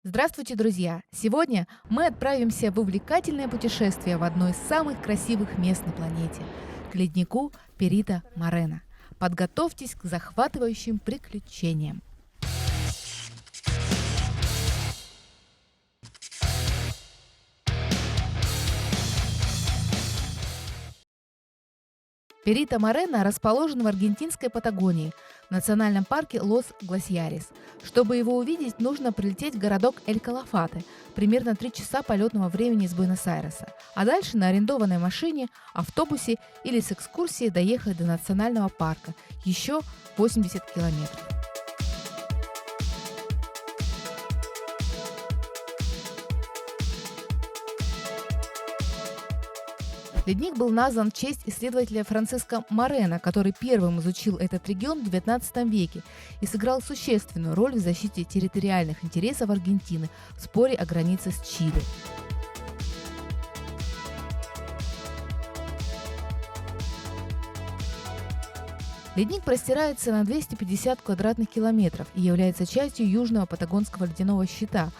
Здравствуйте, друзья! Сегодня мы отправимся в увлекательное путешествие в одно из самых красивых мест на планете – к леднику Перита Морена. Подготовьтесь к захватывающим приключениям. Перита Морена расположен в аргентинской Патагонии, в национальном парке Лос-Гласьярес. Чтобы его увидеть, нужно прилететь в городок Эль-Калафате, примерно 3 часа полетного времени из Буэнос-Айреса, а дальше на арендованной машине, автобусе или с экскурсией доехать до национального парка, еще 80 километров. Ледник был назван в честь исследователя Франциско Морена, который первым изучил этот регион в XIX веке и сыграл существенную роль в защите территориальных интересов Аргентины в споре о границе с Чили. Ледник простирается на 250 квадратных километров и является частью южного патагонского ледяного щита,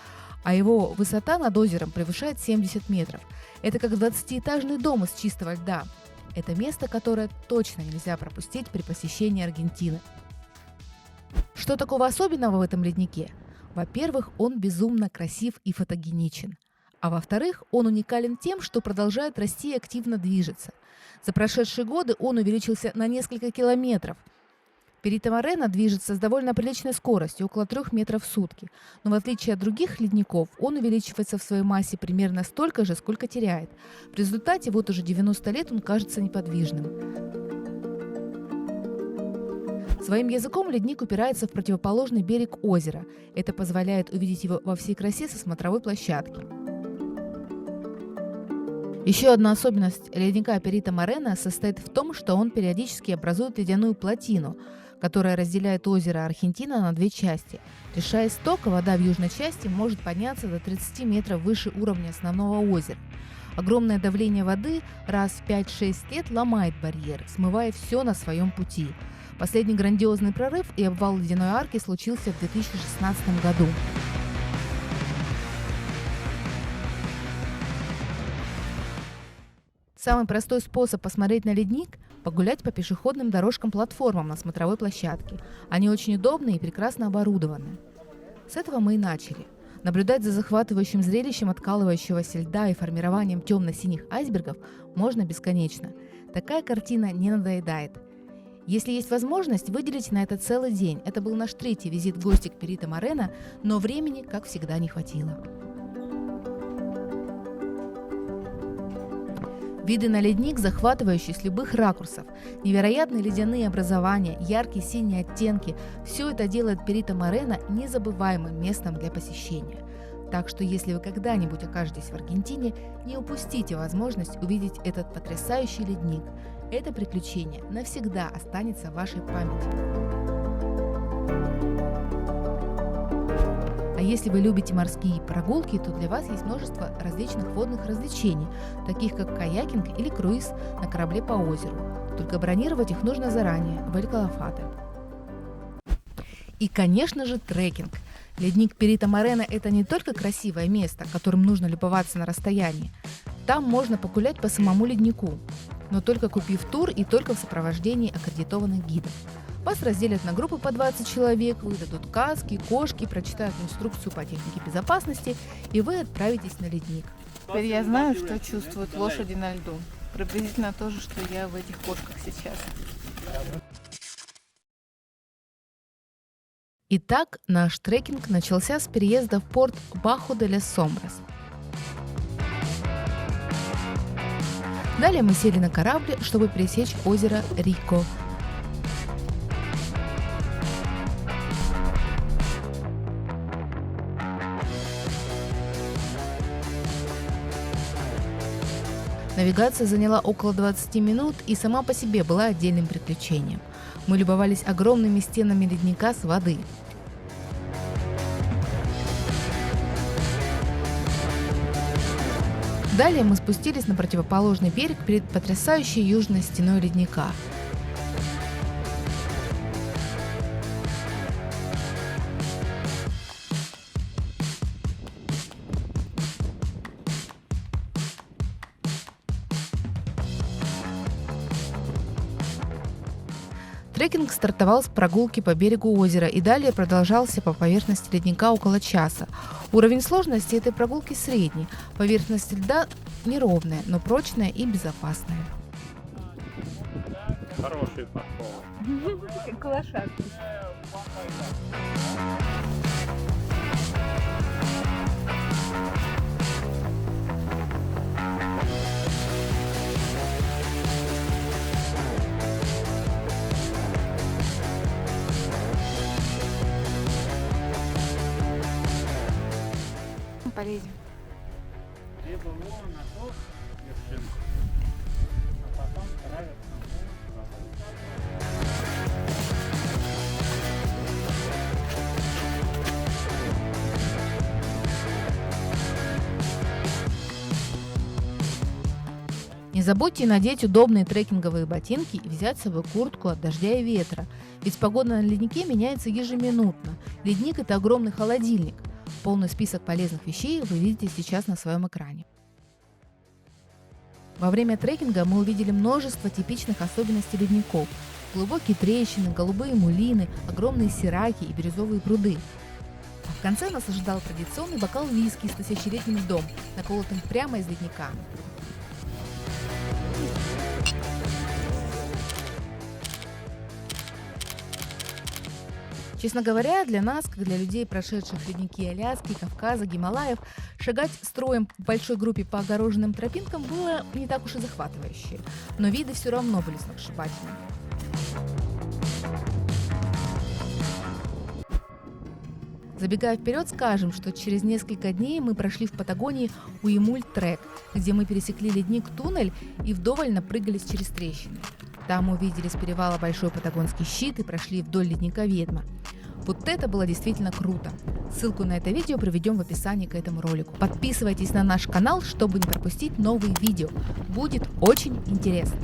а его высота над озером превышает 70 метров. Это как 20-этажный дом из чистого льда. Это место, которое точно нельзя пропустить при посещении Аргентины. Что такого особенного в этом леднике? Во-первых, он безумно красив и фотогеничен. А во-вторых, он уникален тем, что продолжает расти и активно движется. За прошедшие годы он увеличился на несколько километров. Перита Морена движется с довольно приличной скоростью, около 3 метров в сутки. Но в отличие от других ледников, он увеличивается в своей массе примерно столько же, сколько теряет. В результате вот уже 90 лет он кажется неподвижным. Своим языком ледник упирается в противоположный берег озера. Это позволяет увидеть его во всей красе со смотровой площадки. Еще одна особенность ледника Перита Морена состоит в том, что он периодически образует ледяную плотину, которая разделяет озеро Аргентина на 2 части. Решая истока, вода в южной части может подняться до 30 метров выше уровня основного озера. Огромное давление воды раз в 5-6 лет ломает барьер, смывая все на своем пути. Последний грандиозный прорыв и обвал ледяной арки случился в 2016 году. Самый простой способ посмотреть на ледник – погулять по пешеходным дорожкам-платформам на смотровой площадке. Они очень удобны и прекрасно оборудованы. С этого мы и начали. Наблюдать за захватывающим зрелищем откалывающегося льда и формированием темно-синих айсбергов можно бесконечно. Такая картина не надоедает. Если есть возможность, выделите на это целый день. Это был наш 3-й визит в гости к Перита Морена, но времени, как всегда, не хватило. Виды на ледник захватывающие с любых ракурсов. Невероятные ледяные образования, яркие синие оттенки – все это делает Перита Морена незабываемым местом для посещения. Так что если вы когда-нибудь окажетесь в Аргентине, не упустите возможность увидеть этот потрясающий ледник. Это приключение навсегда останется в вашей памяти. А если вы любите морские прогулки, то для вас есть множество различных водных развлечений, таких как каякинг или круиз на корабле по озеру. Только бронировать их нужно заранее, в Эль-Калафате. И, конечно же, трекинг. Ледник Перита Морена – это не только красивое место, которым нужно любоваться на расстоянии. Там можно погулять по самому леднику, но только купив тур и только в сопровождении аккредитованных гидов. Вас разделят на группы по 20 человек, выдадут каски, кошки, прочитают инструкцию по технике безопасности, и вы отправитесь на ледник. Теперь я знаю, что чувствуют лошади на льду. Приблизительно то же, что я в этих кошках сейчас. Итак, наш трекинг начался с переезда в порт Бахо-де-лас-Сомбрас. Далее мы сели на корабль, чтобы пересечь озеро Рико. Навигация заняла около 20 минут и сама по себе была отдельным приключением. Мы любовались огромными стенами ледника с воды. Далее мы спустились на противоположный берег перед потрясающей южной стеной ледника. Трекинг стартовал с прогулки по берегу озера и далее продолжался по поверхности ледника около часа. Уровень сложности этой прогулки средний, поверхность льда неровная, но прочная и безопасная. Хороший подход. Как лошадка. Полезем. Либо вон на ту вершинку, а потом травят Не забудьте надеть удобные трекинговые ботинки и взять с собой куртку от дождя и ветра, ведь погода на леднике меняется ежеминутно. Ледник – это огромный холодильник. Полный список полезных вещей вы видите сейчас на своем экране. Во время трекинга мы увидели множество типичных особенностей ледников. Глубокие трещины, голубые мулины, огромные сираки и бирюзовые пруды. А в конце нас ожидал традиционный бокал виски с тысячелетним льдом, наколотым прямо из ледника. Честно говоря, для нас, как для людей, прошедших ледники Аляски, Кавказа, Гималаев, шагать строем в большой группе по огороженным тропинкам было не так уж и захватывающе, но виды все равно были сногсшибательными. Забегая вперед, скажем, что через несколько дней мы прошли в Патагонии Уэмуль-трек, где мы пересекли ледник-туннель и вдоволь напрыгались через трещины. Там мы увидели с перевала большой патагонский щит и прошли вдоль ледника Ведьма. Вот это было действительно круто. Ссылку на это видео приведем в описании к этому ролику. Подписывайтесь на наш канал, чтобы не пропустить новые видео. Будет очень интересно.